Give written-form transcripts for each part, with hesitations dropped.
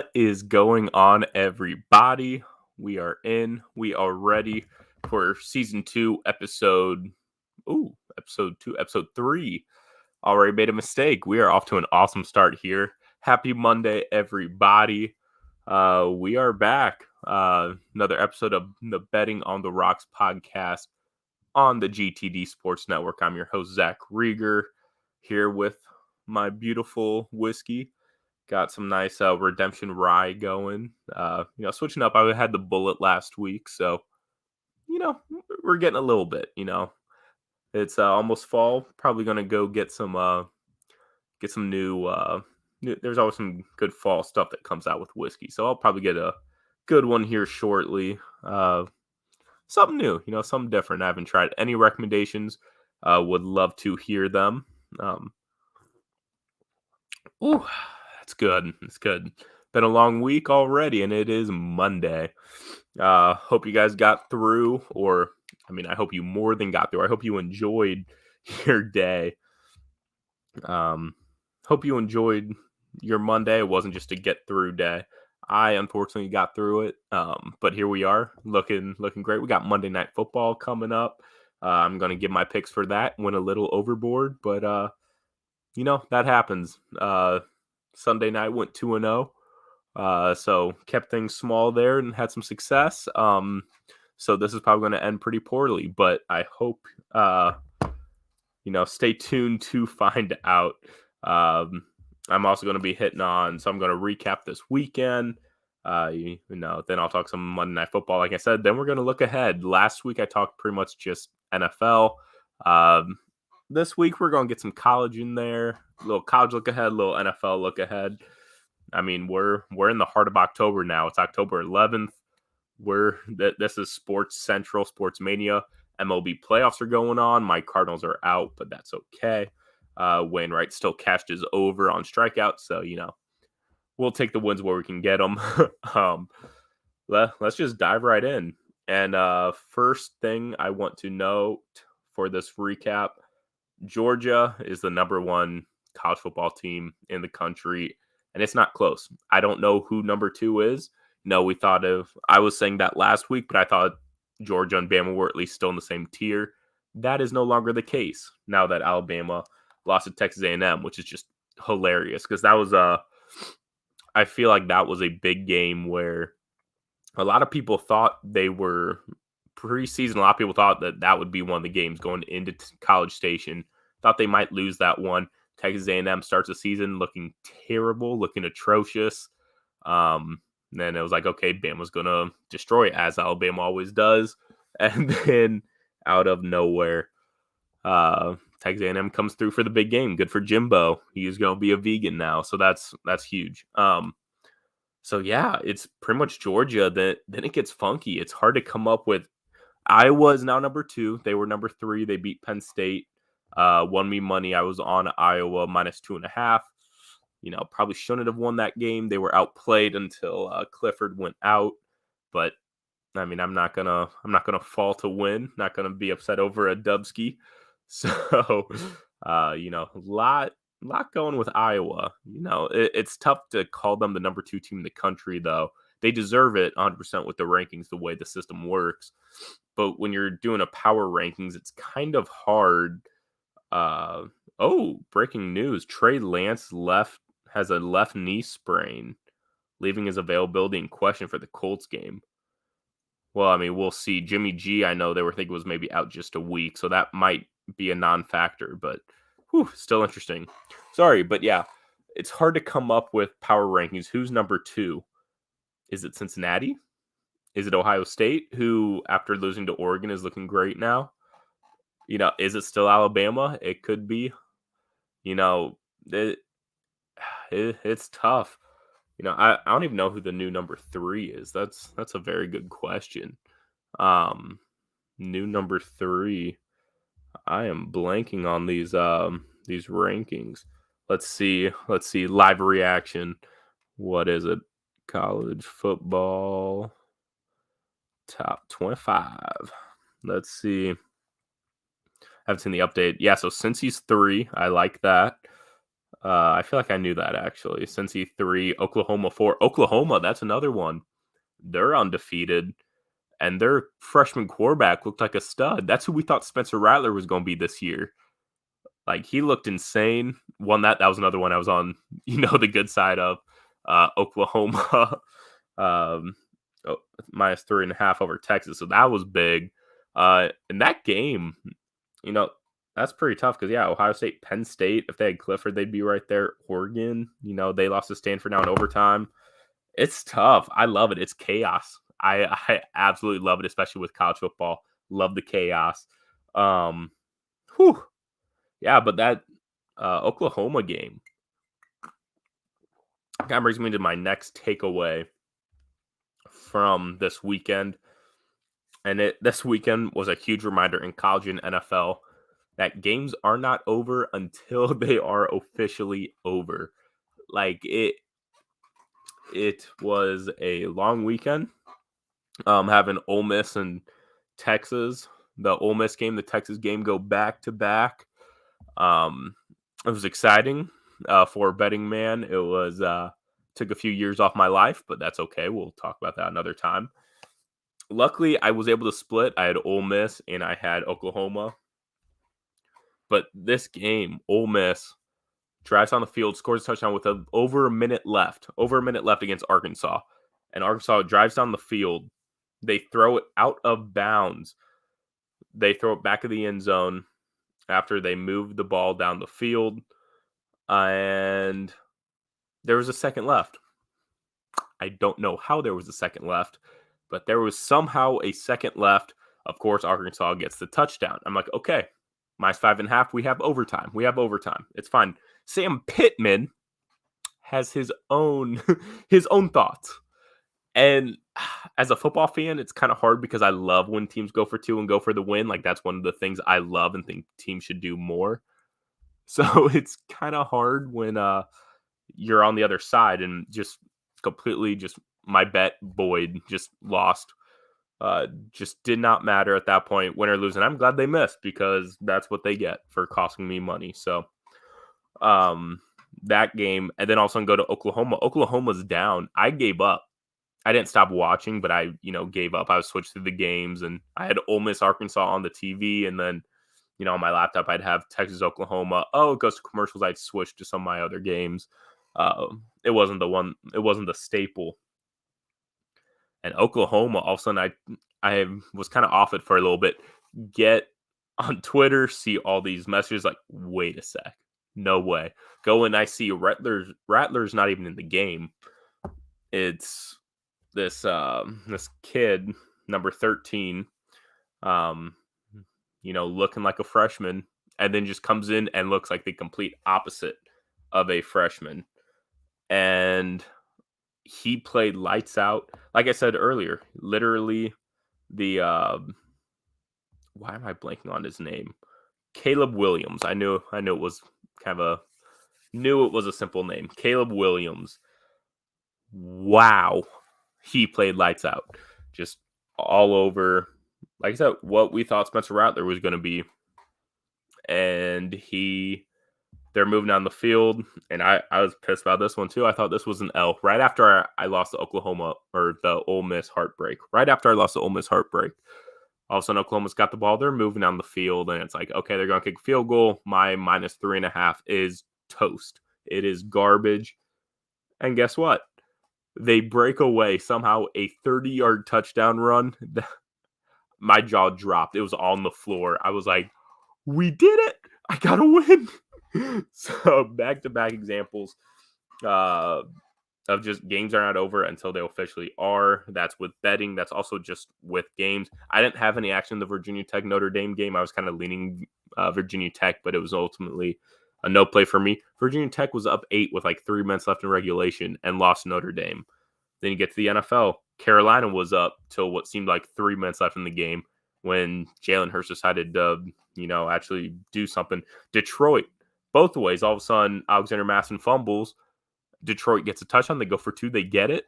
What is going on, everybody? We are ready for season 2, episode 3. Already made a mistake. We are off to an awesome start here. Happy Monday, everybody. We are back. Another episode of the Betting on the Rocks podcast on the GTD Sports Network. I'm your host, Zach Rieger, here with my beautiful whiskey. Got some nice redemption rye going. Switching up. I had the bullet last week, so we're getting a little bit. It's almost fall. Probably gonna go get some new. There's always some good fall stuff that comes out with whiskey, so I'll probably get a good one here shortly. Something new, something different. I haven't tried any recommendations. Would love to hear them. Ooh, that's good. It's good. Been a long week already, and it is Monday. Hope you guys got through, I hope you more than got through. I hope you enjoyed your day. Hope you enjoyed your Monday. It wasn't just a get through day. I unfortunately got through it, but here we are, looking great. We got Monday Night Football coming up. I'm going to give my picks for that. Went a little overboard, but that happens. Sunday night went 2-0. So kept things small there and had some success. So this is probably going to end pretty poorly, but I hope, stay tuned to find out. I'm also going to be hitting on, so I'm going to recap this weekend. Then I'll talk some Monday Night Football, like I said. Then we're going to look ahead. Last week I talked pretty much just NFL. This week we're going to get some college in there. A little college look ahead, a little NFL look ahead. I mean, we're in the heart of October now. It's October 11th. This is Sports Central, Sports Mania. MLB playoffs are going on. My Cardinals are out, but that's okay. Wainwright still cashed his over on strikeouts, so we'll take the wins where we can get them. Let's just dive right in. And first thing I want to note for this recap: Georgia is the number one college football team in the country, and it's not close. I don't know who number 2 is. I was saying that last week, but I thought Georgia and Bama were at least still in the same tier. That is no longer the case now that Alabama lost to Texas A&M, which is just hilarious because that was I feel like that was a big game where a lot of people thought they were preseason. A lot of people thought that would be one of the games going into College Station. Thought they might lose that one. Texas A&M starts the season looking terrible, looking atrocious. Then it was like, okay, Bama's going to destroy it, as Alabama always does. And then out of nowhere, Texas A&M comes through for the big game. Good for Jimbo. He's going to be a vegan now, so that's huge. So yeah, it's pretty much Georgia. Then it gets funky. It's hard to come up with. Iowa is now number 2. They were number 3. They beat Penn State. Won me money. I was on Iowa -2.5. Probably shouldn't have won that game. They were outplayed until Clifford went out. But I mean, I'm not gonna fall to win. Not gonna be upset over a Dubsky. So, lot going with Iowa. It's tough to call them the number 2 team in the country, though. They deserve it 100% with the rankings, the way the system works. But when you're doing a power rankings, it's kind of hard. Breaking news. Trey Lance has a left knee sprain, leaving his availability in question for the Colts game. Well, I mean, we'll see. Jimmy G, I know they were thinking was maybe out just a week, so that might be a non-factor, but still interesting. Sorry, but yeah, it's hard to come up with power rankings. Who's number 2? Is it Cincinnati? Is it Ohio State, who, after losing to Oregon, is looking great now? Is it still Alabama? It could be. It's tough. I don't even know who the new number 3 is. That's a very good question. New number 3. I am blanking on these rankings. Let's see. Live reaction. What is it? College football top 25. Let's see. I haven't seen the update. Yeah, so since he's 3, I like that. I feel like I knew that actually. Cincy 3, Oklahoma 4. Oklahoma, that's another one. They're undefeated, and their freshman quarterback looked like a stud. That's who we thought Spencer Rattler was going to be this year. Like, he looked insane. Won that. That was another one I was on, the good side of. Oklahoma, um, oh, -3.5 over Texas. So that was big. In that game, you know, that's pretty tough because, yeah, Ohio State, Penn State, if they had Clifford, they'd be right there. Oregon, they lost to Stanford now in overtime. It's tough. I love it. It's chaos. I absolutely love it, especially with college football. Love the chaos. Um, whew. Yeah, but that Oklahoma game kind of brings me to my next takeaway from this weekend. And this weekend was a huge reminder in college and NFL that games are not over until they are officially over. Like it was a long weekend. Having Ole Miss and Texas, the Ole Miss game, the Texas game go back to back. It was exciting for a betting man. It was took a few years off my life, but that's okay. We'll talk about that another time. Luckily, I was able to split. I had Ole Miss and I had Oklahoma. But this game, Ole Miss drives on the field, scores a touchdown with over a minute left against Arkansas. And Arkansas drives down the field. They throw it out of bounds. They throw it back of the end zone after they move the ball down the field. And there was a second left. I don't know how there was a second left, but there was somehow a second left. Of course, Arkansas gets the touchdown. I'm like, okay, -5.5. We have overtime. It's fine. Sam Pittman has his own his own thoughts. And as a football fan, it's kind of hard because I love when teams go for two and go for the win. Like, that's one of the things I love and think teams should do more. So it's kind of hard when you're on the other side and just completely just my bet Boyd just lost. Just did not matter at that point, win or lose. And I'm glad they missed because that's what they get for costing me money. So that game, and then also go to Oklahoma. Oklahoma's down. I gave up. I didn't stop watching, but I, gave up. I was switched through the games, and I had Ole Miss Arkansas on the TV, and then, on my laptop, I'd have Texas Oklahoma. Oh, it goes to commercials. I'd switch to some of my other games. It wasn't the staple. And Oklahoma, all of a sudden, I was kind of off it for a little bit. Get on Twitter, see all these messages like, wait a sec, no way. Go and I see Rattler's not even in the game. It's this kid, number 13, looking like a freshman, and then just comes in and looks like the complete opposite of a freshman. And he played lights out. Like I said earlier, literally the why am I blanking on his name? Caleb Williams. I knew it was a simple name. Caleb Williams. Wow. He played lights out. Just all over. Like I said, what we thought Spencer Rattler was going to be. And they're moving down the field. And I was pissed about this one too. I thought this was an L. Right after I lost to Oklahoma, or the Ole Miss heartbreak. All of a sudden, Oklahoma's got the ball. They're moving down the field. And it's like, okay, they're going to kick a field goal. My -3.5 is toast. It is garbage. And guess what? They break away somehow a 30-yard touchdown run. My jaw dropped. It was on the floor. I was like, we did it. I got to win. So back-to-back examples of just games are not over until they officially are. That's with betting. That's also just with games. I didn't have any action in the Virginia Tech Notre Dame game. I was kind of leaning Virginia Tech, but it was ultimately a no play for me. Virginia Tech was up 8 with like 3 minutes left in regulation and lost Notre Dame. Then you get to the NFL. Carolina was up till what seemed like 3 minutes left in the game when Jalen Hurts decided to, actually do something. Detroit, both ways. All of a sudden, Alexander Masson fumbles. Detroit gets a touchdown. They go for 2. They get it.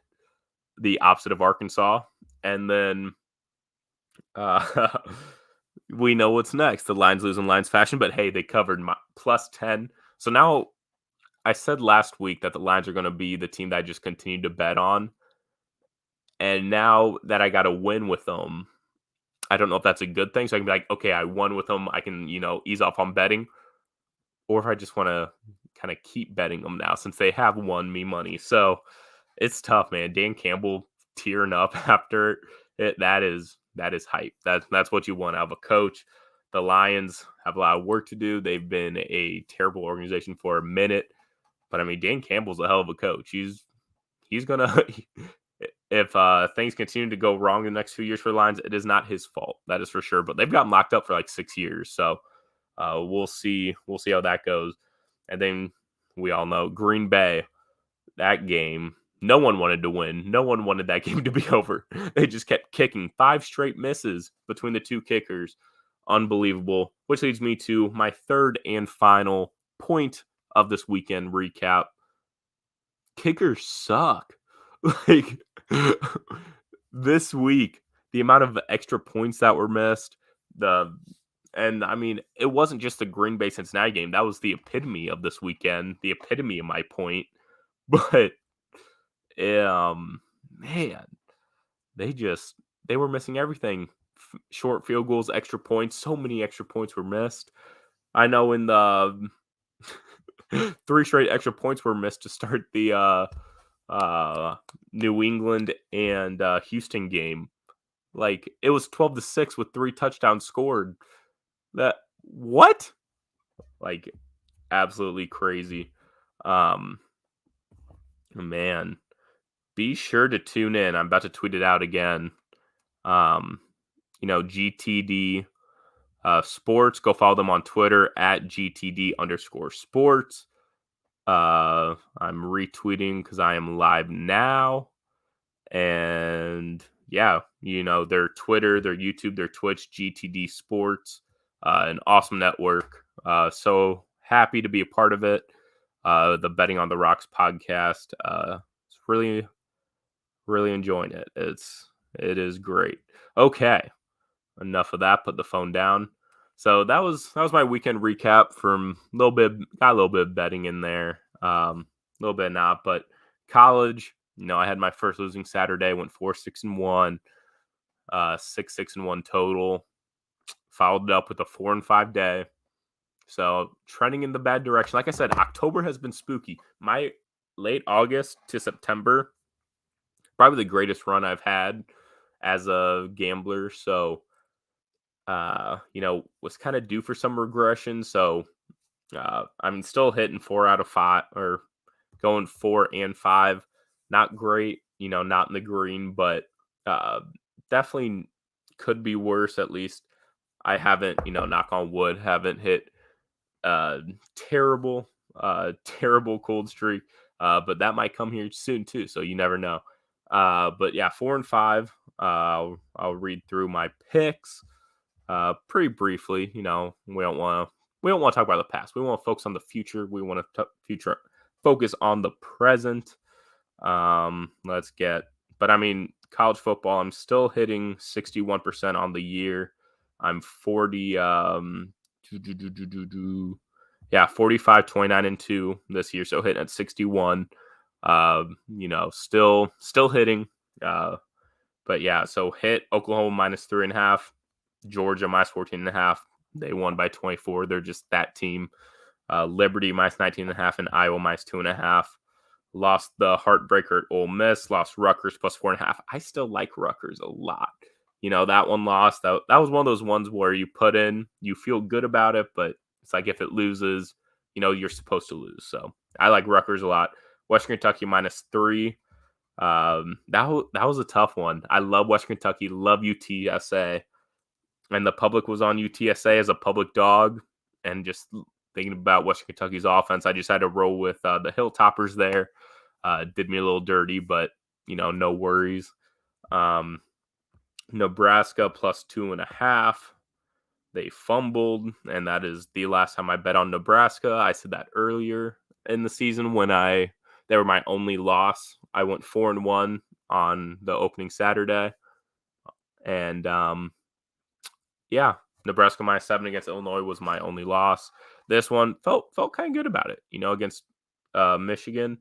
The opposite of Arkansas. And then we know what's next. The Lions lose in Lions fashion, but hey, they covered +10. So now I said last week that the Lions are going to be the team that I just continue to bet on, and now that I got a win with them, I don't know if that's a good thing. So I can be like, okay, I won with them. I can ease off on betting, or if I just want to kind of keep betting them now since they have won me money. So it's tough, man. Dan Campbell tearing up after it. That is hype. That's what you want out of a coach. The Lions have a lot of work to do. They've been a terrible organization for a minute, but I mean, Dan Campbell's a hell of a coach. He's gonna if things continue to go wrong in the next few years for the Lions, it is not his fault. That is for sure. But they've gotten locked up for like 6 years, so we'll see. We'll see how that goes. And then we all know Green Bay. That game, no one wanted to win. No one wanted that game to be over. They just kept kicking 5 straight misses between the two kickers. Unbelievable. Which leads me to my third and final point of this weekend recap. Kickers suck. Like this week, the amount of extra points that were missed, and I mean, it wasn't just the Green Bay Cincinnati game. That was the epitome of this weekend, the epitome of my point. But man, they were missing everything. Short field goals, extra points. So many extra points were missed. I know in the 3 straight extra points were missed to start the New England and Houston game. Like it was 12-6 with 3 touchdowns scored. That what? Like absolutely crazy. Man, be sure to tune in. I'm about to tweet it out again. GTD Sports. Go follow them on Twitter at GTD_sports. I'm retweeting because I am live now. And yeah, their Twitter, their YouTube, their Twitch, GTD Sports, an awesome network. So happy to be a part of it. The Betting on the Rocks podcast. It's really, really enjoying it. It is great. Okay, enough of that. Put the phone down. So that was my weekend recap. From got a little bit of betting in there, a little bit not, but college. I had my first losing Saturday. Went 4-6-1, 6-6-1 total. Followed it up with a 4-5 day. So trending in the bad direction. Like I said, October has been spooky. My late August to September, probably the greatest run I've had as a gambler. So, was kind of due for some regression. So, I'm still hitting 4 out of 5 or going 4 and 5. Not great, not in the green, but definitely could be worse. At least I haven't, knock on wood, haven't hit terrible cold streak. But that might come here soon too. So you never know. But yeah, 4 and 5. I'll read through my picks pretty briefly. We don't want to talk about the past. We want to focus on the future. We want to focus on the present. But I mean, college football, I'm still hitting 61% on the year. I'm 45, 29, and 2 this year. So hitting at 61, still hitting. But yeah, so hit Oklahoma -3.5, Georgia -14.5. They won by 24. They're just that team. Liberty -19.5 and Iowa -2.5. Lost the heartbreaker at Ole Miss. Lost Rutgers +4.5. I still like Rutgers a lot. That one lost. That was one of those ones where you put in, you feel good about it, but it's like if it loses, you're supposed to lose. So I like Rutgers a lot. Western Kentucky -3. That was a tough one. I love Western Kentucky, love UTSA, and the public was on UTSA as a public dog. And just thinking about Western Kentucky's offense, I just had to roll with the Hilltoppers there. Did me a little dirty, but no worries. Nebraska +2.5. They fumbled, and that is the last time I bet on Nebraska. I said that earlier in the season when they were my only loss. I went 4-1 on the opening Saturday, and Nebraska -7 against Illinois was my only loss. This one felt kind of good about it, against Michigan.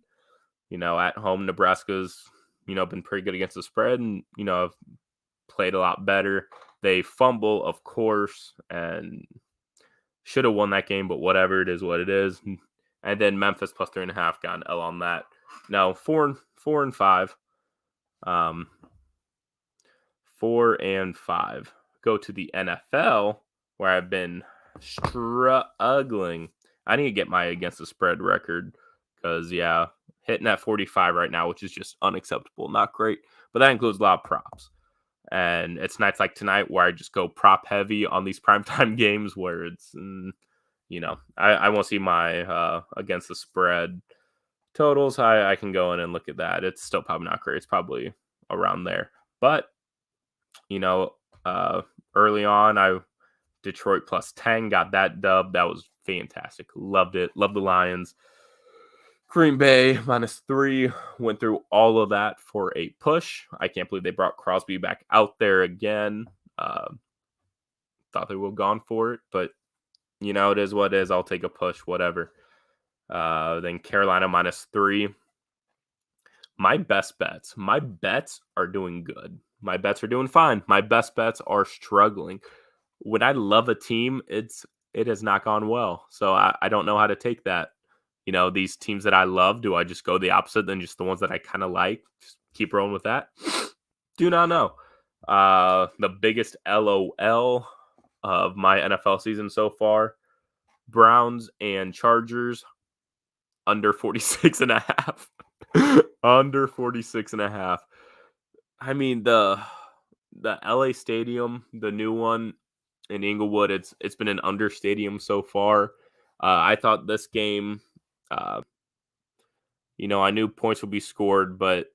At home, Nebraska's, been pretty good against the spread and, have played a lot better. They fumble, of course, and should have won that game, but whatever, it is what it is. And then Memphis plus 3.5 got an L on that. Now 4-5. 4-5. Go to the NFL where I've been struggling. I need to get my against the spread record because hitting at 45 right now, which is just unacceptable, not great. But that includes a lot of props. And it's nights like tonight where I just go prop heavy on these primetime games where it's, I won't see my against the spread totals. I can go in and look at that. It's still probably not great. It's probably around there. But, early on, Detroit plus 10 got that dub. That was fantastic. Loved it. Loved the Lions. Green Bay -3 went through all of that for a push. I can't believe they brought Crosby back out there again. Thought they would have gone for it, but it is what it is. I'll take a push, whatever. Then Carolina -3. My best bets. My bets are doing good. My bets are doing fine. My best bets are struggling. When I love a team, it has not gone well. So I don't know how to take that. These teams that I love, do I just go the opposite than just the ones that I kind of like? Just keep rolling with that? Do not know. The biggest LOL of my NFL season so far, Browns and Chargers under 46.5. Under 46.5. I mean, the LA Stadium, the new one in Inglewood, it's been an under stadium so far. I thought this game, I knew points would be scored, but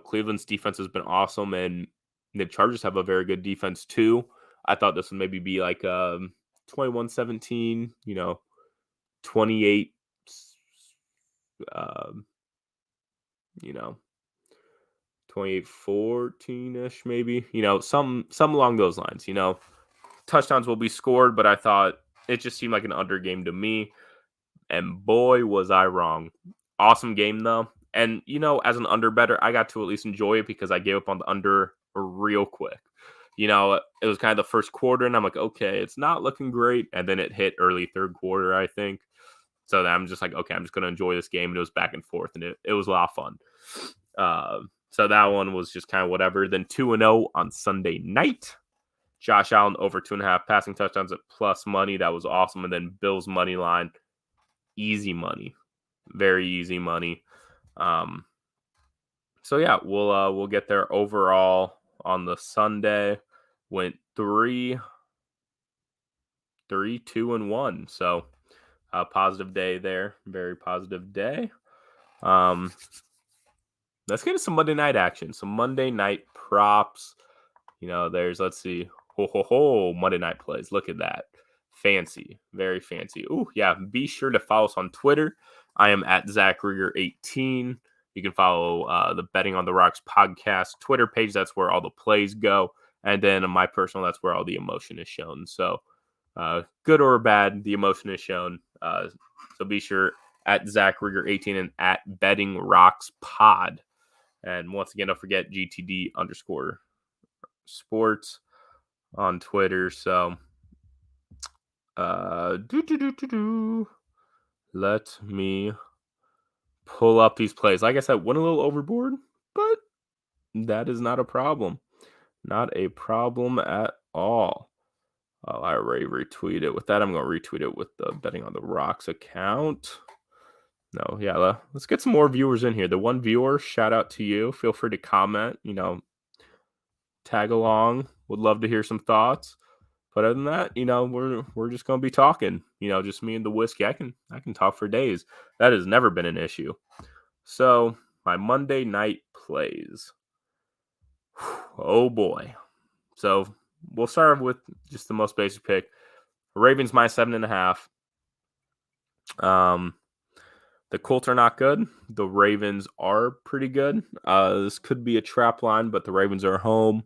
Cleveland's defense has been awesome, and the Chargers have a very good defense too. I thought this would maybe be like 21-17, 28, 28-14-ish, maybe. Some along those lines. Touchdowns will be scored, but I thought it just seemed like an under game to me. And boy, was I wrong. Awesome game, though. And, as an under better, I got to at least enjoy it because I gave up on the under real quick. It was kind of the first quarter, and I'm like, okay, it's not looking great. And then it hit early third quarter, I think. So then I'm just like, okay, I'm just going to enjoy this game. And it was back and forth, and it was a lot of fun. So that one was just kind of whatever. Then 2-0 on Sunday night. Josh Allen over 2.5 passing touchdowns at plus money. That was awesome. And then Bills money line. Easy money. Very easy money. So yeah, we'll get there. Overall on the Sunday went 3-2-1. So a positive day there. Very positive day. Let's get into some Monday night action. Some Monday night props. Let's see. Monday night plays. Look at that. Fancy. Very fancy. Ooh, yeah. Be sure to follow us on Twitter. I am at ZachRieger18. You can follow the Betting on the Rocks podcast Twitter page. That's where all the plays go. And then my personal, that's where all the emotion is shown. So good or bad, the emotion is shown. So be sure at ZachRieger18 and at Betting Rocks Pod. And once again, don't forget GTD_sports on Twitter. So let me pull up these plays. Like I said, went a little overboard, but that is not a problem. Not a problem at all. I already retweeted. With that, I'm going to retweet it with the Betting on the Rocks account. No, yeah, let's get some more viewers in here. The one viewer, shout out to you. Feel free to comment, tag along. Would love to hear some thoughts. But other than that, we're just going to be talking, just me and the whiskey. I can talk for days. That has never been an issue. So my Monday night plays. Oh boy. So we'll start with just the most basic pick. Ravens -7.5. The Colts are not good. The Ravens are pretty good. This could be a trap line, but the Ravens are home.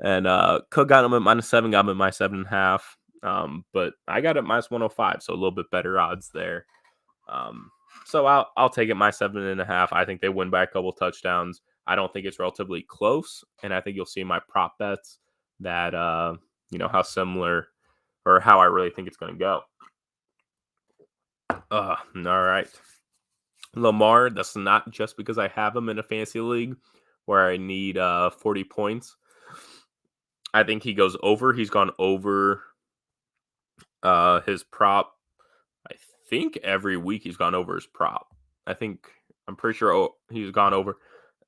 And Cook got them at -7, got them at -7.5. But I got it -105, so a little bit better odds there. So I'll take it my 7.5. I think they win by a couple touchdowns. I don't think it's relatively close, and I think you'll see my prop bets that how similar or how I really think it's going to go. All right. Lamar, that's not just because I have him in a fantasy league where I need 40 points. I think he goes over. He's gone over his prop. I think every week he's gone over his prop. I'm pretty sure he's gone over.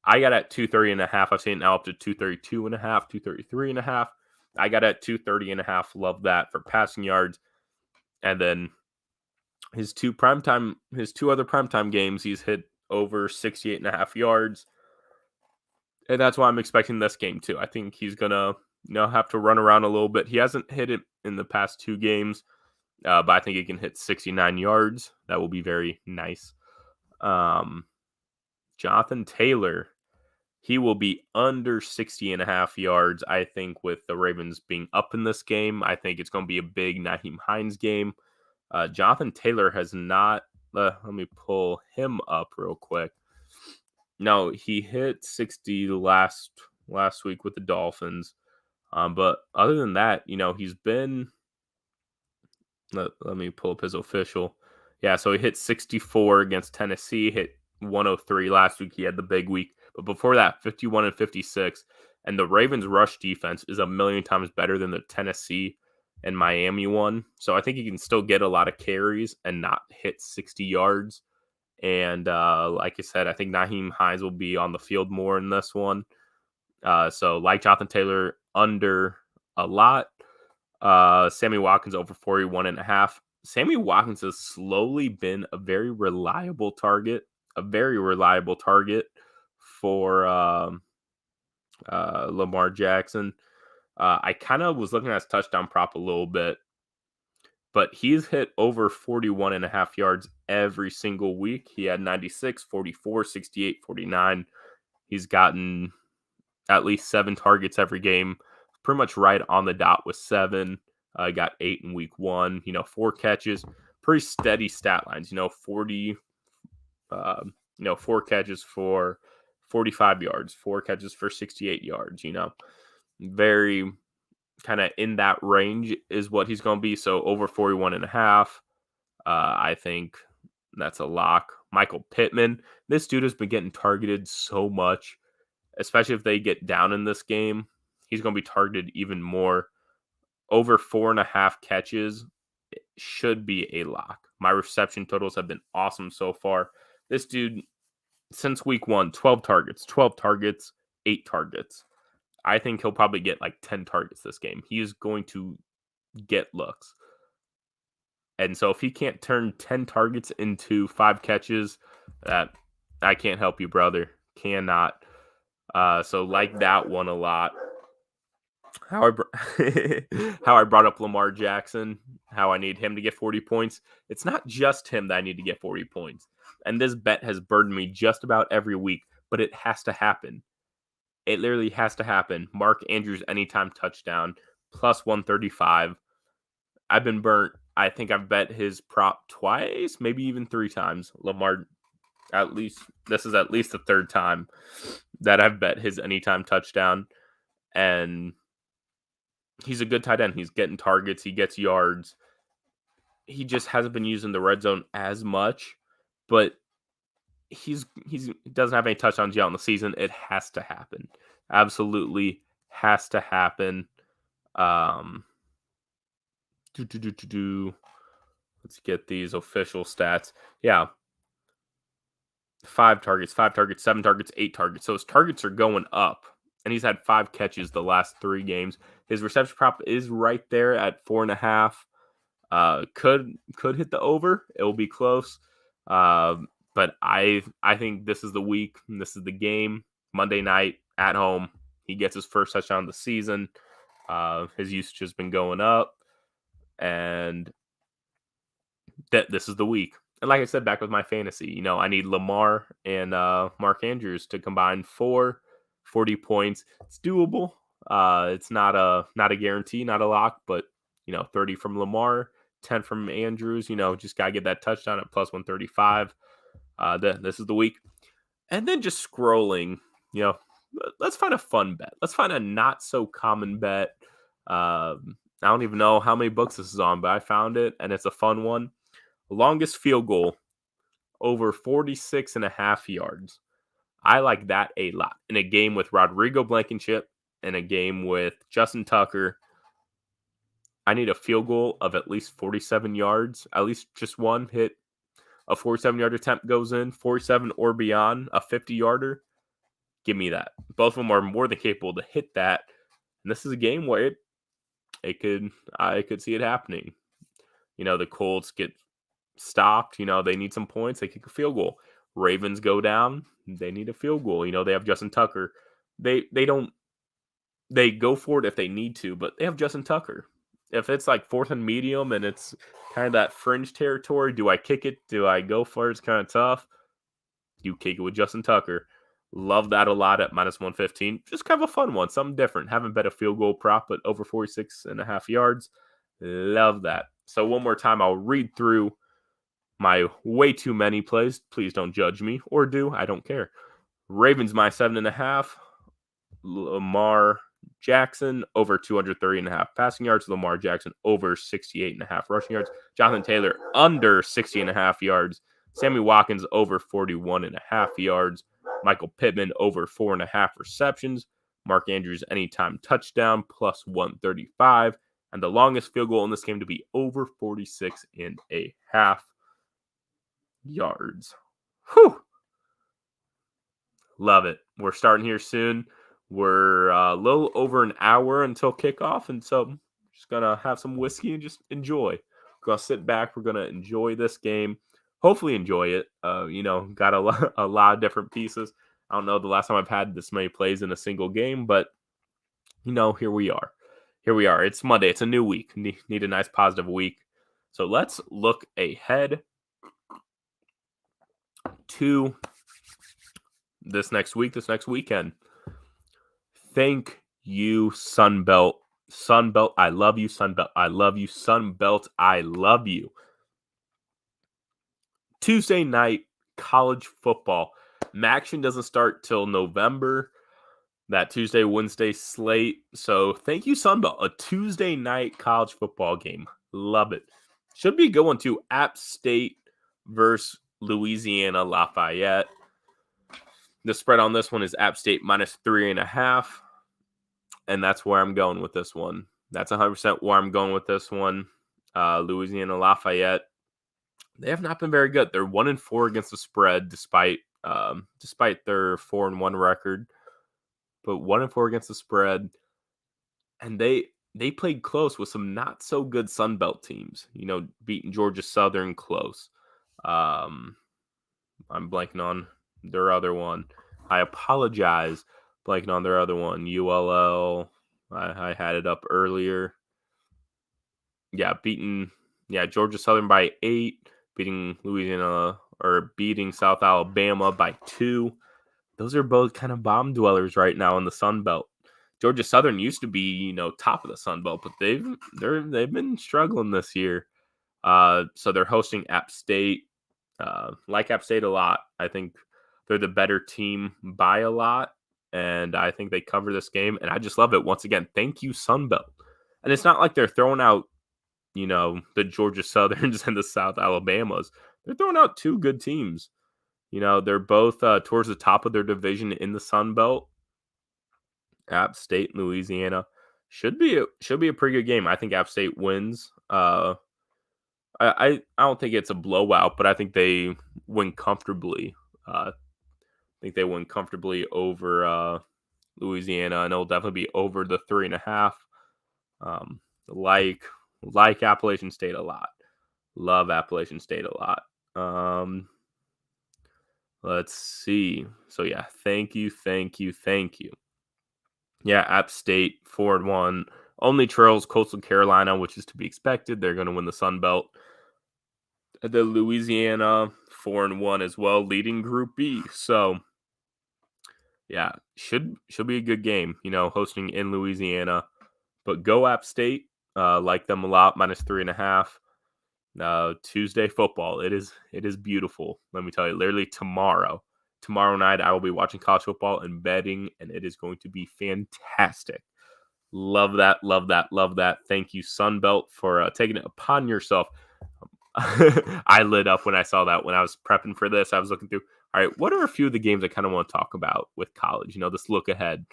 I got at 230.5. I've seen it now up to 232.5, 233.5. I got at 230.5. Love that for passing yards. And then his two other primetime games, he's hit over 68.5 yards. And that's why I'm expecting this game too. I think he's gonna have to run around a little bit. He hasn't hit it in the past 2 games, but I think he can hit 69 yards. That will be very nice. Jonathan Taylor, he will be under 60.5 yards. I think with the Ravens being up in this game, I think it's going to be a big Nyheim Hines game. Jonathan Taylor has not. Let me pull him up real quick. No, he hit 60 last week with the Dolphins. But other than that, he's been. Let me pull up his official. Yeah, so he hit 64 against Tennessee, hit 103 last week. He had the big week. But before that, 51 and 56. And the Ravens' rush defense is a million times better than the Tennessee and Miami one. So I think he can still get a lot of carries and not hit 60 yards. And like I said, I think Nyheim Hines will be on the field more in this one. So like Jonathan Taylor, under a lot. Sammy Watkins over 41.5. Sammy Watkins has slowly been a very reliable target for Lamar Jackson. I kind of was looking at his touchdown prop a little bit, but he's hit over 41.5 yards every single week. He had 96, 44, 68, 49. He's gotten at least 7 targets every game, pretty much right on the dot with 7. Got 8 in week 1, 4 catches, pretty steady stat lines, 40, 4 catches for 45 yards, 4 catches for 68 yards, very kind of in that range is what he's going to be. So over 41.5, I think that's a lock. Michael Pittman, this dude has been getting targeted so much, especially if they get down in this game. He's going to be targeted even more. Over 4.5 catches should be a lock. My reception totals have been awesome so far. This dude, since week 1, 12 targets, 8 targets. I think he'll probably get like 10 targets this game. He is going to get looks. And so if he can't turn 10 targets into 5 catches, that I can't help you, brother. Cannot. So like that one a lot. How I brought up Lamar Jackson, how I need him to get 40 points. It's not just him that I need to get 40 points. And this bet has burdened me just about every week, but it has to happen. It literally has to happen. Mark Andrews anytime touchdown, plus 135. I've been burnt. I think I've bet his prop twice, maybe even 3 times. Lamar, this is at least the 3rd time that I've bet his anytime touchdown. And he's a good tight end. He's getting targets. He gets yards. He just hasn't been using the red zone as much, but he doesn't have any touchdowns yet on the season. It has to happen. Absolutely has to happen. Let's get these official stats. Yeah. 5 targets, 7 targets, 8 targets. So his targets are going up. And he's had 5 catches the last 3 games. His reception prop is right there at 4.5. Could hit the over. It will be close. But I think this is the week. This is the game. Monday night at home. He gets his first touchdown of the season. His usage has been going up. And this is the week. And like I said, back with my fantasy, I need Lamar and Mark Andrews to combine for 40 points. It's doable. It's not a guarantee, not a lock, but 30 from Lamar, 10 from Andrews. Just gotta get that touchdown at plus 135. This is the week. And then just scrolling, let's find a fun bet. Let's find a not so common bet. I don't even know how many books this is on, but I found it and it's a fun one. Longest field goal over 46 and a half yards. I like that a lot. In a game with Rodrigo Blankenship and a game with Justin Tucker, I need a field goal of at least 47 yards. At least just one hit. A 47-yard attempt goes in, 47 or beyond, a 50-yarder. Give me that. Both of them are more than capable to hit that. And this is a game where I could see it happening. The Colts get stopped. They need some points. They kick a field goal. Ravens go down. They need a field goal. They have Justin Tucker. They go for it if they need to, but they have Justin Tucker. If it's like fourth and medium and it's kind of that fringe territory, do I kick it? Do I go for it? It's kind of tough. You kick it with Justin Tucker. Love that a lot at minus 115. Just kind of a fun one, something different. Haven't bet a field goal prop, but over 46 and a half yards. Love that. So one more time, I'll read through my way too many plays. Please don't judge me, or do. I don't care. Ravens minus 7.5. Lamar Jackson over 230.5 passing yards. Lamar Jackson over 68.5 rushing yards. Jonathan Taylor under 60.5 yards. Sammy Watkins over 41.5 yards. Michael Pittman over 4.5 receptions. Mark Andrews anytime touchdown plus 135. And the longest field goal in this game to be over 46.5 yards. Whew. Love it. We're starting here soon. We're a little over an hour until kickoff, and so I'm just going to have some whiskey and just enjoy. We're going to sit back. We're going to enjoy this game. Hopefully enjoy it. Got a lot of different pieces. I don't know the last time I've had this many plays in a single game, but, here we are. It's Monday. It's a new week. Need a nice positive week. So let's look ahead to this next weekend. Thank you, Sunbelt. Sunbelt, I love you. Sunbelt, I love you. Sunbelt, I love you. Tuesday night college football. Action doesn't start till November. That Tuesday, Wednesday slate. So thank you, Sunbelt. A Tuesday night college football game. Love it. Should be a good one too. App State versus Louisiana Lafayette. The spread on this one is App State minus 3.5. And that's where I'm going with this one. That's 100% where I'm going with this one. Louisiana Lafayette. They have not been very good. They're 1-4 against the spread, despite their 4-1 record. But 1-4 against the spread, and they played close with some not so good Sun Belt teams. Beating Georgia Southern close. I'm blanking on their other one. I apologize. Blanking on their other one. ULL. I had it up earlier. Yeah, Georgia Southern by 8. Beating South Alabama by 2. Those are both kind of bomb dwellers right now in the Sun Belt. Georgia Southern used to be, top of the Sun Belt, but they've been struggling this year. So they're hosting App State. Like App State a lot. I think they're the better team by a lot, and I think they cover this game. And I just love it. Once again, thank you, Sun Belt. And it's not like they're throwing out, the Georgia Southerns and the South Alabamas. They're throwing out two good teams. They're both towards the top of their division in the Sun Belt. App State and Louisiana should be a pretty good game. I think App State wins. I don't think it's a blowout, but I think they win comfortably. I think they win comfortably over Louisiana, and it'll definitely be over the 3.5. Like Appalachian State a lot. Love Appalachian State a lot. Let's see. So yeah, thank you. Yeah, App State 4-1 only trails Coastal Carolina, which is to be expected. They're going to win the Sun Belt. The Louisiana 4-1 as well, leading Group B. So yeah, should be a good game. Hosting in Louisiana, but go App State. Like them a lot, minus 3.5. Tuesday football. It is beautiful. Let me tell you, literally tomorrow night, I will be watching college football and betting, and it is going to be fantastic. Love that, love that, love that. Thank you, Sunbelt, for taking it upon yourself. I lit up when I saw that when I was prepping for this. I was looking through, all right, what are a few of the games I kind of want to talk about with college? This look ahead.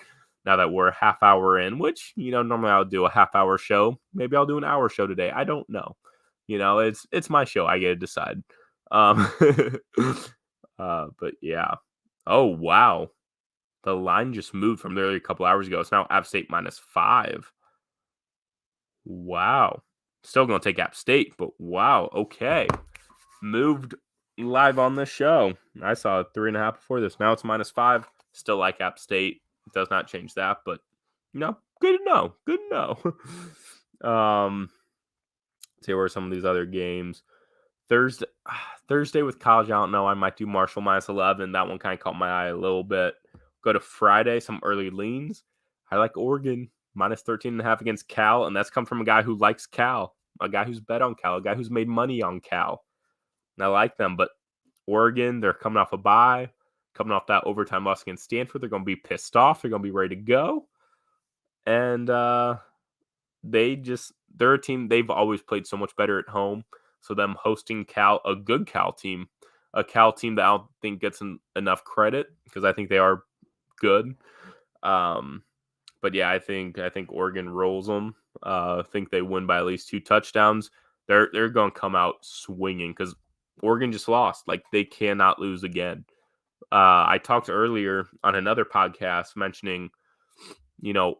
Now that we're a half hour in, which, normally I'll do a half hour show. Maybe I'll do an hour show today. I don't know. It's my show. I get to decide. Um, but yeah. Oh, wow. The line just moved from literally a couple hours ago. It's now App State -5. Wow. Still going to take App State, but wow. Okay. Moved live on the show. I saw a 3.5 before this. Now it's -5. Still like App State. It does not change that, but good to know. Good to know. See where some of these other games. Thursday with college, I don't know. I might do Marshall -11. That one kind of caught my eye a little bit. Go to Friday, some early leans. I like Oregon -13.5 against Cal, and that's come from a guy who likes Cal, a guy who's bet on Cal, a guy who's made money on Cal. And I like them, but Oregon, they're coming off a bye, coming off that overtime loss against Stanford. They're going to be pissed off. They're going to be ready to go. And they're a team, they've always played so much better at home. So them hosting Cal, a good Cal team, a Cal team that I don't think gets enough credit because I think they are good. But yeah, I think Oregon rolls them. I think they win by at least 2 touchdowns. They're going to come out swinging because Oregon just lost. Like, they cannot lose again. I talked earlier on another podcast mentioning,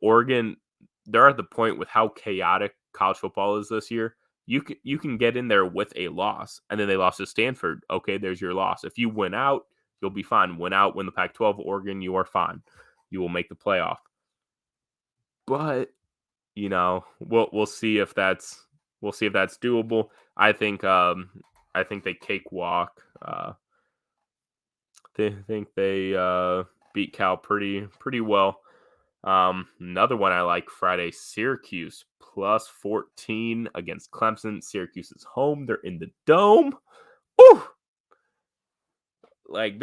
Oregon, they're at the point with how chaotic college football is this year. You can get in there with a loss, and then they lost to Stanford. Okay, there's your loss. If you win out, you'll be fine. Win out, win the Pac-12, Oregon, you are fine. You will make the playoff. But we'll see if that's doable. I think they cakewalk. They think they beat Cal pretty well. Another one I like, Friday, Syracuse +14 against Clemson. Syracuse is home. They're in the dome. Ooh! Like,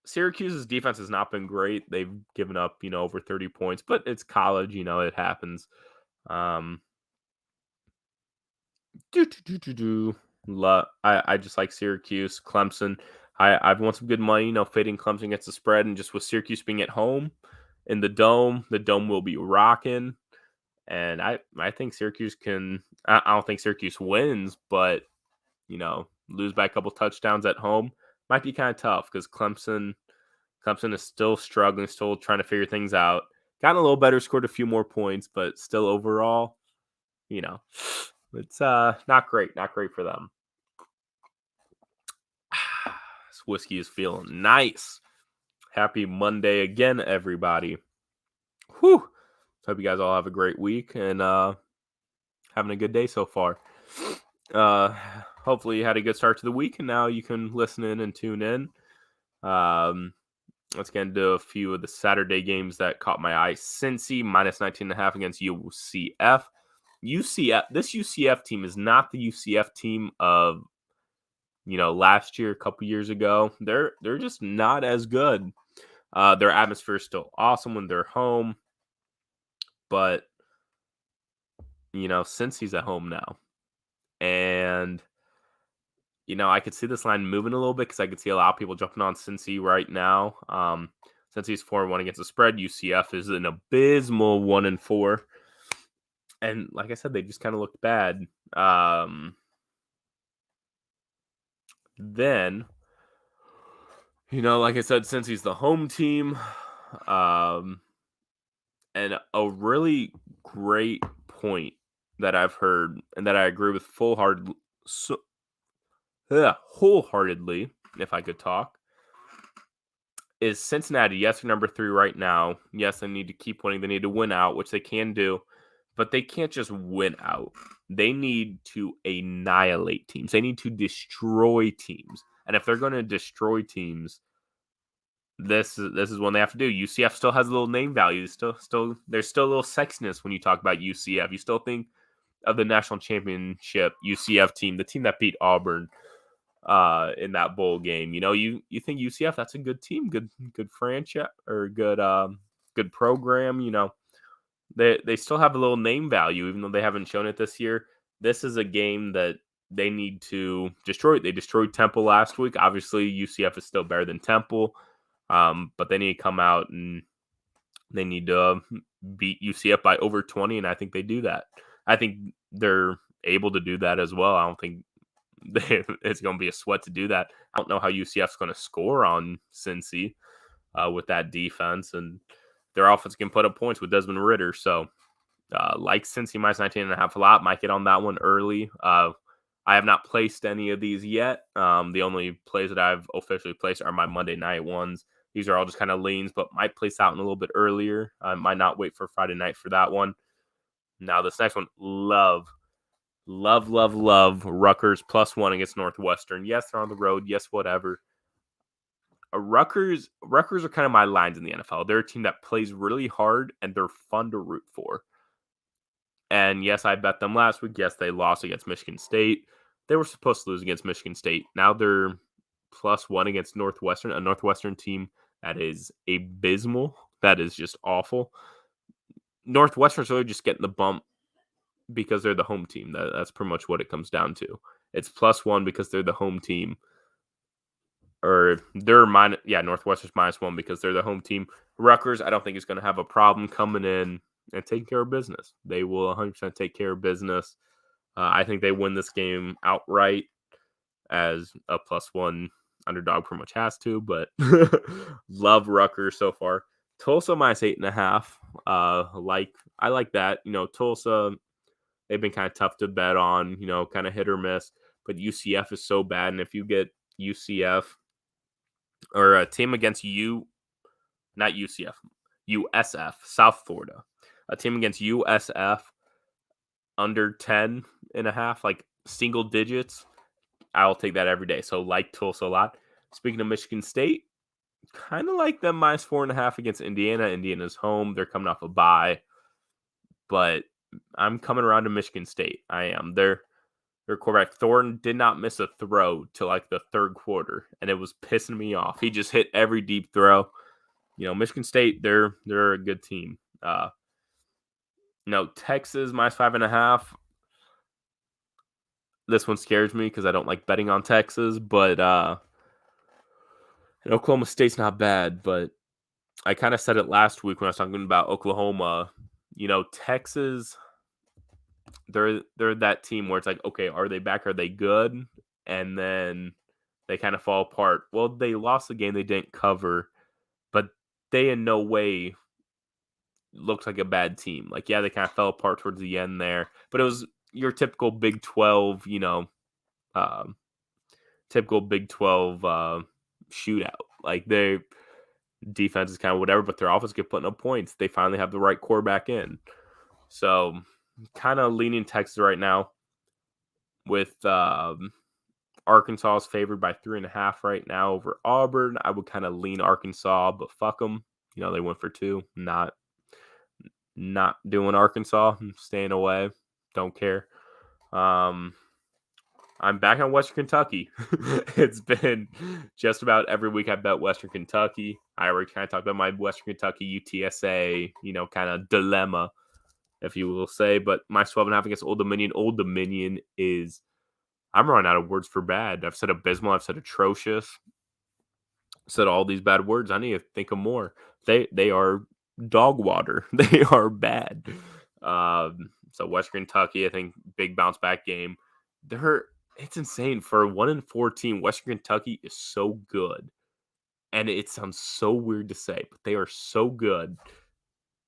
Syracuse's defense has not been great. They've given up, over 30 points, but it's college, it happens. I just like Syracuse, Clemson. I've won some good money, fading Clemson against the spread, and just with Syracuse being at home in the dome will be rocking. And I think Syracuse can. I don't think Syracuse wins, but lose by a couple touchdowns at home might be kind of tough because Clemson is still struggling, still trying to figure things out. Gotten a little better, scored a few more points, but still overall, it's not great for them. This whiskey is feeling nice. Happy Monday again, everybody. Whew. Hope you guys all have a great week and having a good day so far. Hopefully you had a good start to the week, and now you can listen in and tune in. Let's get into a few of the Saturday games that caught my eye. Cincy -19.5 against UCF. This UCF team is not the UCF team of last year, a couple years ago. They're just not as good. Their atmosphere is still awesome when they're home, but Cincy's at home now, and I could see this line moving a little bit because I could see a lot of people jumping on Cincy right now. Cincy's 4-1 against the spread. UCF is an abysmal 1-4. And like I said, they just kind of looked bad. Then, like I said, Cincy's the home team. And a really great point that I've heard and that I agree with wholeheartedly, if I could talk, is Cincinnati. Yes, they're number 3 right now. Yes, they need to keep winning. They need to win out, which they can do, but they can't just win out. They need to annihilate teams. They need to destroy teams. And if they're going to destroy teams, this is what they have to do. UCF still has a little name value. There's still a little sexiness when you talk about UCF. You still think of the national championship UCF team, the team that beat Auburn in that bowl game. You think UCF, that's a good team, good franchise, or good program. They still have a little name value, even though they haven't shown it this year. This is a game that they need to destroy. They destroyed Temple last week. Obviously, UCF is still better than Temple, but they need to come out and they need to beat UCF by over 20, and I think they do that. I think they're able to do that as well. I don't think it's going to be a sweat to do that. I don't know how UCF's going to score on Cincy with that defense, and their offense can put up points with Desmond Ridder. So, like Cincy minus 19.5 a lot, might get on that one early. I have not placed any of these yet. The only plays that I've officially placed are my Monday night ones. These are all just kind of leans, but might place out in a little bit earlier. I might not wait for Friday night for that one. Now, this next one, love Rutgers +1 against Northwestern. Yes, they're on the road. Yes, whatever. Rutgers are kind of my lines in the NFL. They're a team that plays really hard, and they're fun to root for. And yes, I bet them last week. Yes, they lost against Michigan State. They were supposed to lose against Michigan State. Now they're +1 against Northwestern, a Northwestern team that is abysmal. That is just awful. Northwestern's really just getting the bump because they're the home team. That's pretty much what it comes down to. It's +1 because they're the home team. Or they're Northwestern's -1 because they're the home team. Rutgers, I don't think is going to have a problem coming in and taking care of business. They will 100% take care of business. I think they win this game outright, as a +1 underdog pretty much has to, but love Rutgers so far. Tulsa -8.5. I like that. Tulsa, they've been kind of tough to bet on, kind of hit or miss, but UCF is so bad. And if you get UCF or a team against not UCF, USF, South Florida, a team against USF under 10.5, like single digits, I'll take that every day. So like Tulsa a lot. Speaking of Michigan State, kind of like them -4.5 against Indiana. Indiana's home. They're coming off a bye. But I'm coming around to Michigan State. I am. Their quarterback, Thornton, did not miss a throw till like the third quarter, and it was pissing me off. He just hit every deep throw. Michigan State, they're a good team. Texas -5.5. This one scares me because I don't like betting on Texas, but and Oklahoma State's not bad, but I kind of said it last week when I was talking about Oklahoma. Texas, they're that team where it's like, okay, are they back? Are they good? And then they kind of fall apart. Well, they lost the game they didn't cover, but they in no way looked like a bad team. Like, yeah, they kind of fell apart towards the end there, but it was your typical Big 12, typical Big 12 shootout. Like, their defense is kind of whatever, but their offense kept putting up points. They finally have the right quarterback in. So, kind of leaning Texas right now with Arkansas is favored by 3.5 right now over Auburn. I would kind of lean Arkansas, but fuck them. They went for 2. Not doing Arkansas. I'm staying away. Don't care. I'm back on Western Kentucky. It's been just about every week I bet Western Kentucky. I already kind of talked about my Western Kentucky UTSA, kind of dilemma, if you will say. But my 12.5 against Old Dominion. Old Dominion is, I'm running out of words for bad. I've said abysmal. I've said atrocious. I've said all these bad words. I need to think of more. They are dog water. They are bad. So Western Kentucky, I think, big bounce back game. It's insane. For a 1-4 team, Western Kentucky is so good. And it sounds so weird to say, but they are so good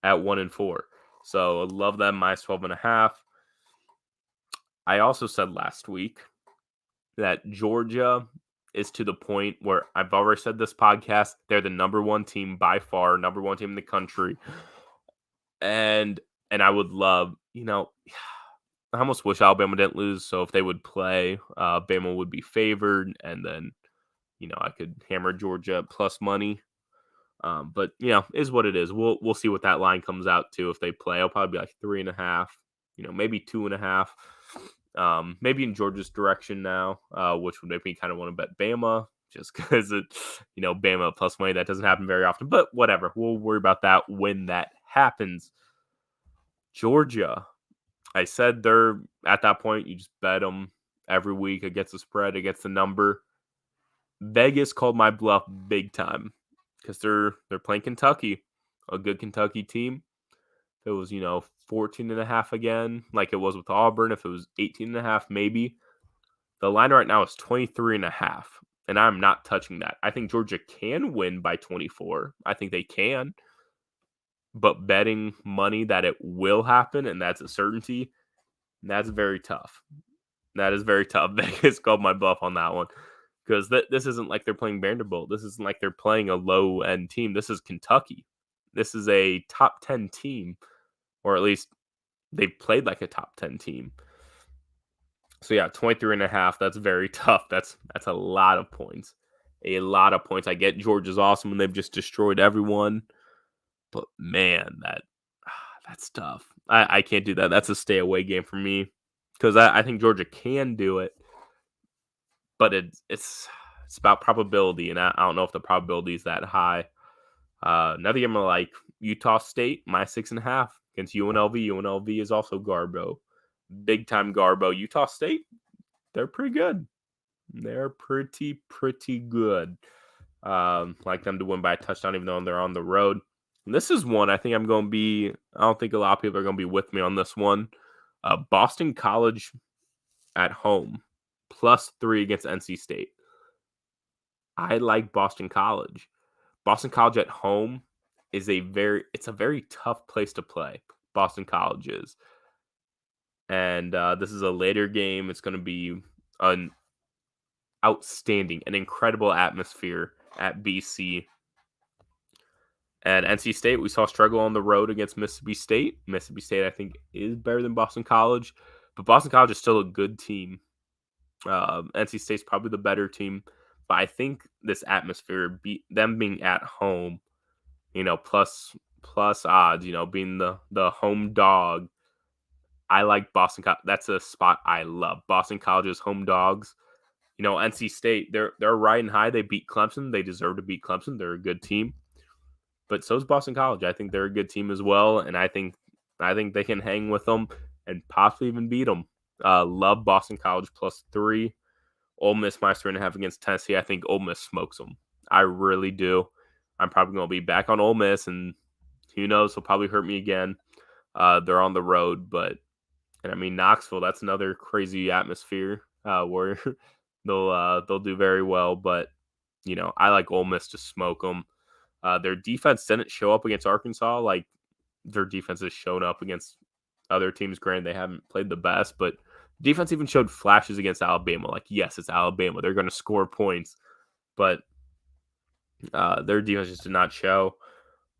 at 1-4. So I love them -12.5. I also said last week that Georgia is to the point where I've already said this podcast, they're the number 1 team by far, number 1 team in the country. And I would love, I almost wish Alabama didn't lose. So if they would play, Bama would be favored. And then, I could hammer Georgia plus money. But, is what it is. We'll see what that line comes out to if they play. I'll probably be like 3.5. maybe 2.5. Maybe in Georgia's direction now, which would make me kind of want to bet Bama just because Bama plus money, that doesn't happen very often. But whatever, we'll worry about that when that happens. Georgia, I said they're at that point. You just bet them every week against the spread, against the number. Vegas called my bluff big time because they're playing Kentucky, a good Kentucky team. If it was 14.5 again, like it was with Auburn, if it was 18.5, maybe. The line right now is 23.5, and I'm not touching that. I think Georgia can win by 24. I think they can, but betting money that it will happen and that's a certainty, that's very tough. That is very tough. Vegas called my bluff on that one because this isn't like they're playing Vanderbilt. This isn't like they're playing a low-end team. This is Kentucky. This is a top 10 team, or at least they've played like a top 10 team. So yeah, 23.5. That's very tough. That's a lot of points. A lot of points. I get Georgia's awesome and they've just destroyed everyone. But man, that's tough. I can't do that. That's a stay away game for me. Because I think Georgia can do it. But it's about probability, and I don't know if the probability is that high. Another game I like, Utah State, -6.5 against UNLV. UNLV is also Garbo. Big time Garbo. Utah State, they're pretty good. They're pretty good. Like them to win by a touchdown, even though they're on the road. And this is one I think I'm going to be, I don't think a lot of people are going to be with me on this one. Boston College at home, +3 against NC State. I like Boston College. Boston College at home is a very tough place to play. Boston College is. And this is a later game. It's going to be an incredible atmosphere at BC. And NC State, we saw struggle on the road against Mississippi State. Mississippi State, I think, is better than Boston College. But Boston College is still a good team. NC State's probably the better team. But I think this atmosphere, them being at home, plus odds, being the home dog. I like Boston College. That's a spot I love. Boston College's home dogs. NC State, they're riding high. They beat Clemson. They deserve to beat Clemson. They're a good team. But so is Boston College. I think they're a good team as well, and I think they can hang with them and possibly even beat them. Love Boston College +3. Ole Miss -3.5 against Tennessee. I think Ole Miss smokes them. I really do. I'm probably going to be back on Ole Miss, and who knows? They'll probably hurt me again. They're on the road, and I mean Knoxville. That's another crazy atmosphere where they'll do very well. But I like Ole Miss to smoke them. Their defense didn't show up against Arkansas like their defense has shown up against other teams. Granted, they haven't played the best, but defense even showed flashes against Alabama. Like, yes, it's Alabama. They're going to score points, but their defense just did not show.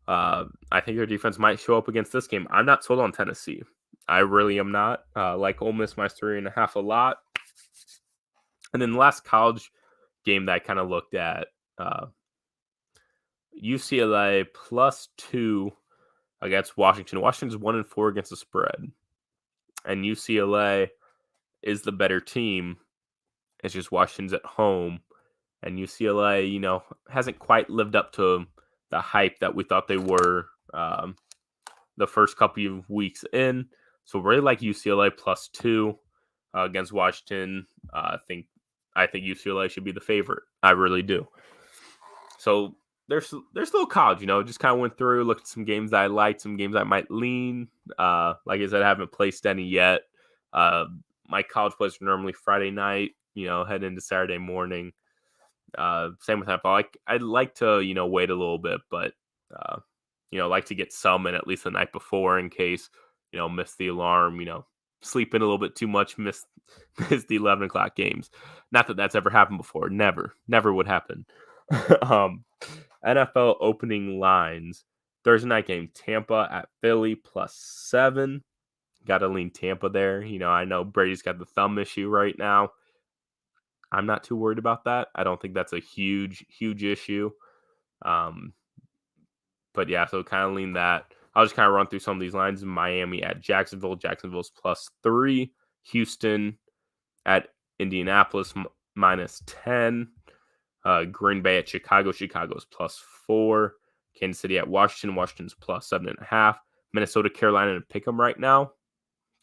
I think their defense might show up against this game. I'm not sold on Tennessee. I really am not. Like Ole Miss -3.5 a lot. And then the last college game that I kind of looked at, UCLA +2 against Washington. Washington's 1-4 against the spread, and UCLA is the better team. It's just Washington's at home, and UCLA, hasn't quite lived up to the hype that we thought they were the first couple of weeks in. So really like UCLA +2 against Washington. I think UCLA should be the favorite. I really do. So there's still college, just kind of went through, looked at some games that I liked, some games I might lean. Like I said, I haven't placed any yet. My college plays are normally Friday night, head into Saturday morning. Same with NFL. I'd like to, wait a little bit, but, like to get some in at least the night before in case, miss the alarm, sleep in a little bit too much, miss the 11 o'clock games. Not that that's ever happened before. Never would happen. NFL opening lines. Thursday night game, Tampa at Philly +7. Got to lean Tampa there. I know Brady's got the thumb issue right now. I'm not too worried about that. I don't think that's a huge issue. But yeah, so kind of lean that. I'll just kind of run through some of these lines. Miami at Jacksonville. Jacksonville's +3. Houston at Indianapolis -10. Green Bay at Chicago. Chicago's +4. Kansas City at Washington. Washington's +7.5. Minnesota, Carolina, and pick 'em right now.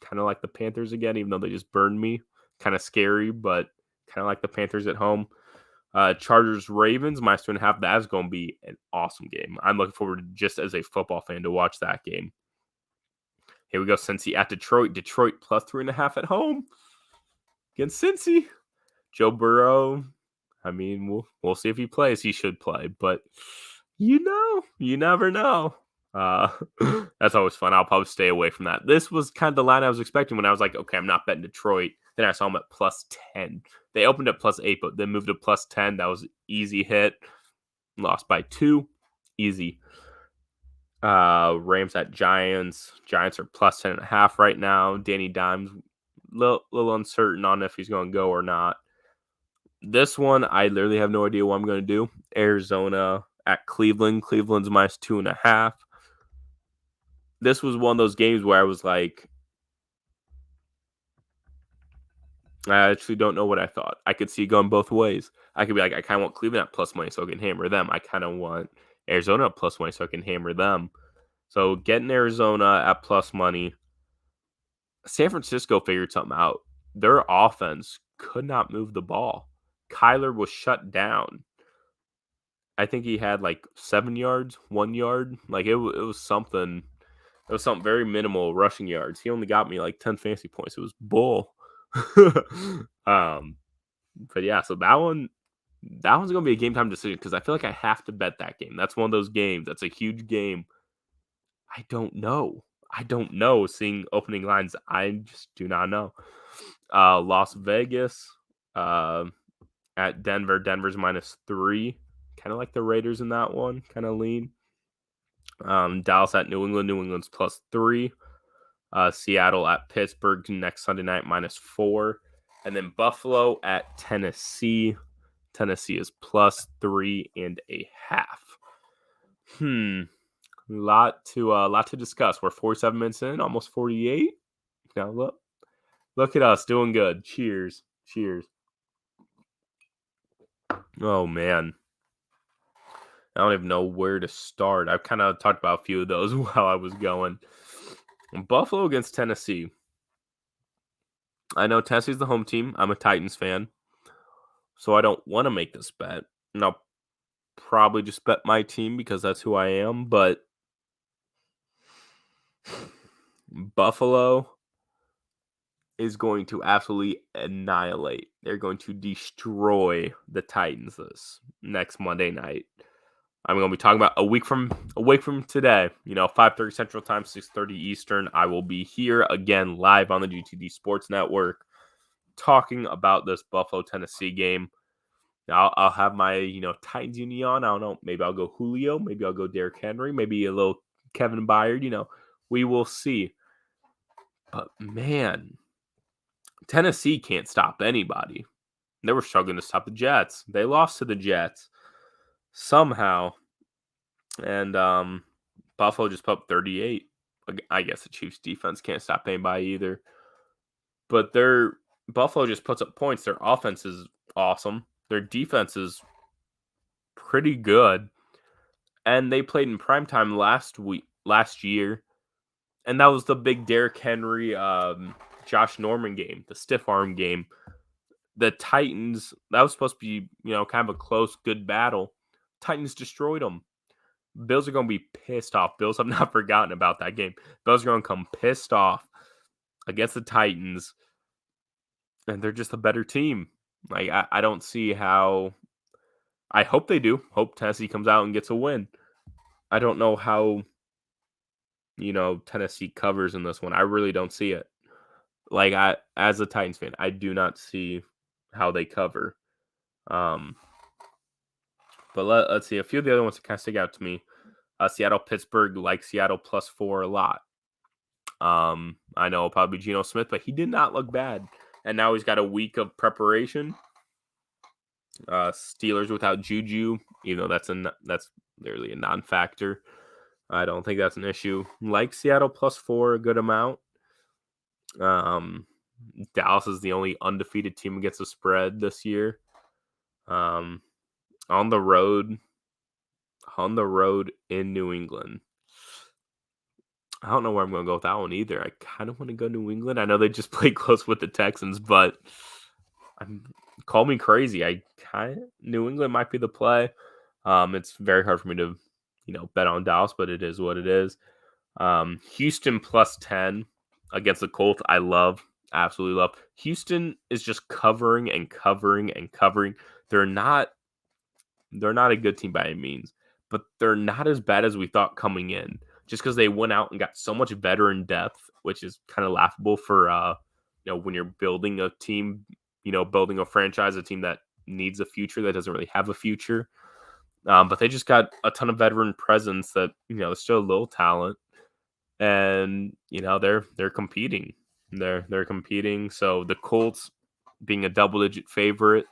Kind of like the Panthers again, even though they just burned me. Kind of scary, but kind of like the Panthers at home. Chargers, Ravens, -2.5. That's going to be an awesome game. I'm looking forward to, just as a football fan, to watch that game. Here we go. Cincy at Detroit. Detroit +3.5 at home against Cincy. Joe Burrow. I mean, we'll see if he plays. He should play, but you never know. That's always fun. I'll probably stay away from that. This was kind of the line I was expecting when I was like, okay, I'm not betting Detroit. Then I saw them at +10. They opened at +8, but then moved to +10. That was easy hit. Lost by 2. Easy. Rams at Giants. Giants are +10.5 right now. Danny Dimes, little uncertain on if he's going to go or not. This one, I literally have no idea what I'm going to do. Arizona at Cleveland. Cleveland's -2.5. This was one of those games where I was like, I actually don't know what I thought. I could see it going both ways. I could be like, I kind of want Cleveland at +money so I can hammer them. I kind of want Arizona at +money so I can hammer them. So getting Arizona at +money. San Francisco figured something out. Their offense could not move the ball. Kyler was shut down. I think he had like 7 yards, 1 yard. Like it was something. It was something very minimal rushing yards. He only got me like 10 fantasy points. It was bull. But yeah, so that one's gonna be a game time decision because I feel like I have to bet that game. That's one of those games. That's a huge game. I don't know. Seeing opening lines, I just do not know. Las Vegas at Denver. Denver's -3. Kind of like the Raiders in that one. Kind of lean. Dallas at New England. New England's +3. Seattle at Pittsburgh next Sunday night -4. And then Buffalo at Tennessee. Tennessee is +3.5. Lot to discuss. We're 47 minutes in, almost 48. Now look at us doing good. Cheers. Oh man, I don't even know where to start. I've kind of talked about a few of those while I was going. Buffalo against Tennessee. I know Tennessee's the home team. I'm a Titans fan, so I don't want to make this bet. And I'll probably just bet my team because that's who I am. But Buffalo is going to absolutely annihilate. They're going to destroy the Titans this next Monday night. I'm going to be talking about a week from today, 5:30 Central Time, 6:30 Eastern. I will be here again live on the GTD Sports Network talking about this Buffalo Tennessee game. I'll have my, Titans uni on. I don't know. Maybe I'll go Julio. Maybe I'll go Derrick Henry. Maybe a little Kevin Byard. We will see. But man, Tennessee can't stop anybody. They were struggling to stop the Jets. They lost to the Jets somehow. And Buffalo just put up 38. I guess the Chiefs defense can't stop anybody either. But Buffalo just puts up points. Their offense is awesome. Their defense is pretty good. And they played in primetime last year. And that was the big Derrick Henry, Josh Norman game, the stiff arm game. The Titans, that was supposed to be, kind of a close, good battle. Titans destroyed them. Bills are going to be pissed off. Bills have not forgotten about that game. Bills are going to come pissed off against the Titans. And they're just a better team. Like, I don't see how. I hope they do. Hope Tennessee comes out and gets a win. I don't know how, Tennessee covers in this one. I really don't see it. Like, as a Titans fan, I do not see how they cover. But let's see. A few of the other ones that kind of stick out to me. Seattle, Pittsburgh, like Seattle +4 a lot. I know it'll probably be Geno Smith, but he did not look bad. And now he's got a week of preparation. Steelers without Juju, even though that's literally a non-factor. I don't think that's an issue. Like Seattle +4 a good amount. Um, Dallas is the only undefeated team against the spread this year. Um, on the road, in New England. I don't know where I'm going to go with that one either. I kind of want to go New England. I know they just played close with the Texans, but call me crazy. New England might be the play. It's very hard for me to, bet on Dallas, but it is what it is. Houston +10 against the Colts. I love, absolutely love. Houston is just covering and covering and covering. They're not a good team by any means, but they're not as bad as we thought coming in. Just because they went out and got so much veteran depth, which is kind of laughable for when you're building a team, building a franchise, a team that needs a future that doesn't really have a future. But they just got a ton of veteran presence that there's still a little talent, and they're competing. They're competing. So the Colts being a double-digit favorite,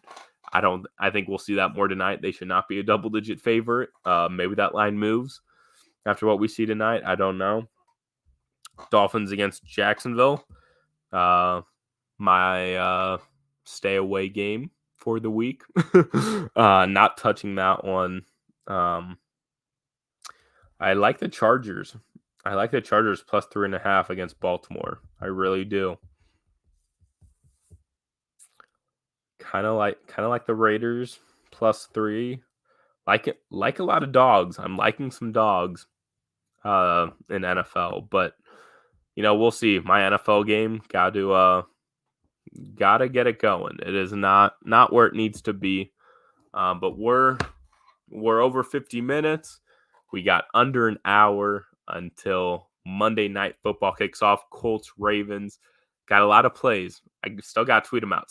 I think we'll see that more tonight. They should not be a double-digit favorite. Maybe that line moves after what we see tonight. I don't know. Dolphins against Jacksonville. My stay away game for the week. Not touching that one. I like the Chargers. I like the Chargers +3.5 against Baltimore. I really do. Kind of like the Raiders +3. Like a lot of dogs. I'm liking some dogs in NFL, but we'll see. My NFL game gotta get it going. It is not where it needs to be. But we're over 50 minutes. We got under an hour until Monday Night Football kicks off. Colts, Ravens. Got a lot of plays. I still got to tweet them out.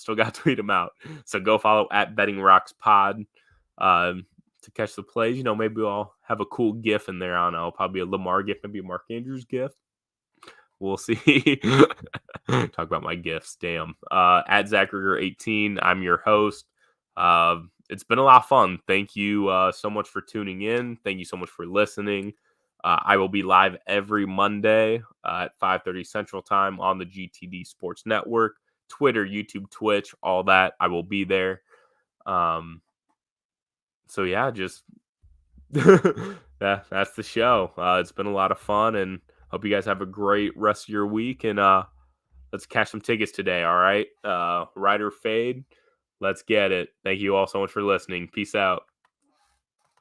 So go follow at Betting Rocks Pod to catch the plays. Maybe I'll have a cool GIF in there. I don't know. Probably a Lamar GIF, maybe a Mark Andrews GIF. We'll see. Talk about my GIFs. Damn. At ZachRigger18, I'm your host. It's been a lot of fun. Thank you so much for tuning in. Thank you so much for listening. I will be live every Monday at 5:30 Central Time on the GTD Sports Network, Twitter, YouTube, Twitch, all that. I will be there. So yeah, just that's the show. It's been a lot of fun, and hope you guys have a great rest of your week. And let's catch some tickets today. All right, Rider Fade. Let's get it. Thank you all so much for listening. Peace out.